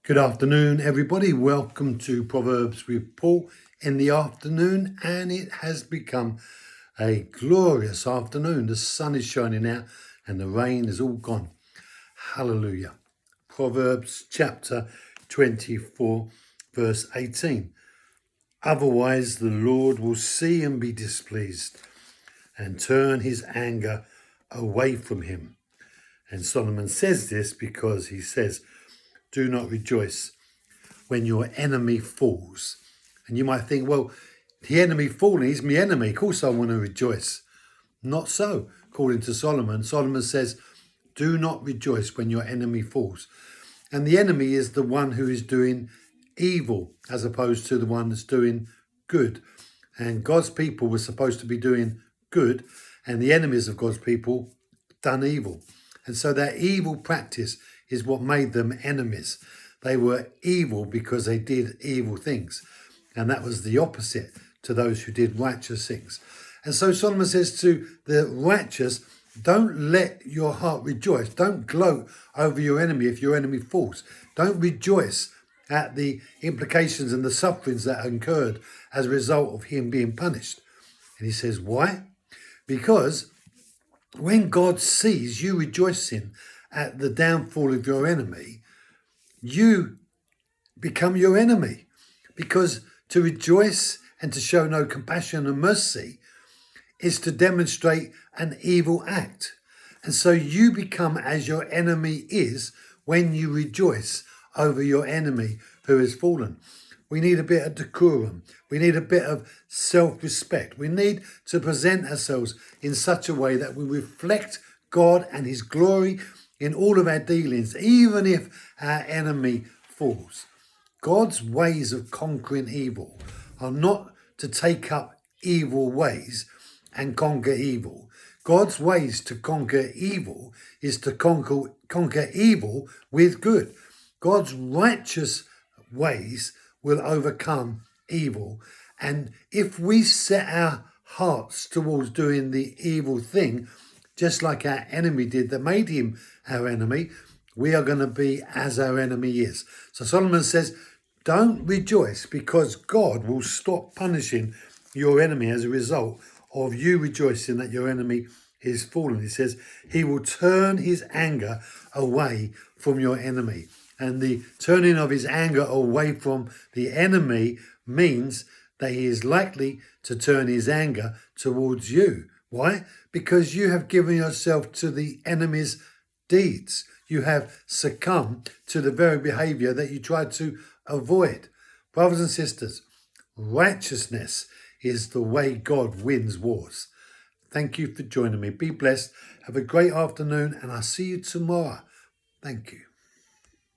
Good afternoon, everybody. Welcome to Proverbs with Paul in the afternoon, and it has become a glorious afternoon. The sun is shining out and the rain is all gone. Hallelujah. Proverbs chapter 24, verse 18. Otherwise, the Lord will see and be displeased and turn his anger away from him. And Solomon says this because he says, do not rejoice when your enemy falls. And you might think, well, the enemy falling, he's my enemy. Of course I want to rejoice. Not so, according to Solomon. Solomon says, do not rejoice when your enemy falls. And the enemy is the one who is doing evil as opposed to the one that's doing good. And God's people were supposed to be doing good, and the enemies of God's people done evil. And so that evil practice is what made them enemies. They were evil because they did evil things. And that was the opposite to those who did righteous things. And so Solomon says to the righteous, don't let your heart rejoice. Don't gloat over your enemy if your enemy falls. Don't rejoice at the implications and the sufferings that are incurred as a result of him being punished. And he says, why? Because when God sees you rejoicing at the downfall of your enemy, you become your enemy. Because to rejoice and to show no compassion and mercy is to demonstrate an evil act. And so you become as your enemy is when you rejoice over your enemy who has fallen. We need a bit of decorum. We need a bit of self-respect. We need to present ourselves in such a way that we reflect God and his glory in all of our dealings, even if our enemy falls. God's ways of conquering evil are not to take up evil ways and conquer evil. God's ways to conquer evil is to conquer evil with good. God's righteous ways will overcome evil. And if we set our hearts towards doing the evil thing, just like our enemy did that made him our enemy, we are going to be as our enemy is. So Solomon says, don't rejoice because God will stop punishing your enemy as a result of you rejoicing that your enemy is fallen. He says he will turn his anger away from your enemy. And the turning of his anger away from the enemy means that he is likely to turn his anger towards you. Why? Because you have given yourself to the enemy's deeds. You have succumbed to the very behavior that you tried to avoid. Brothers and sisters, righteousness is the way God wins wars. Thank you for joining me. Be blessed. Have a great afternoon, and I'll see you tomorrow. Thank you.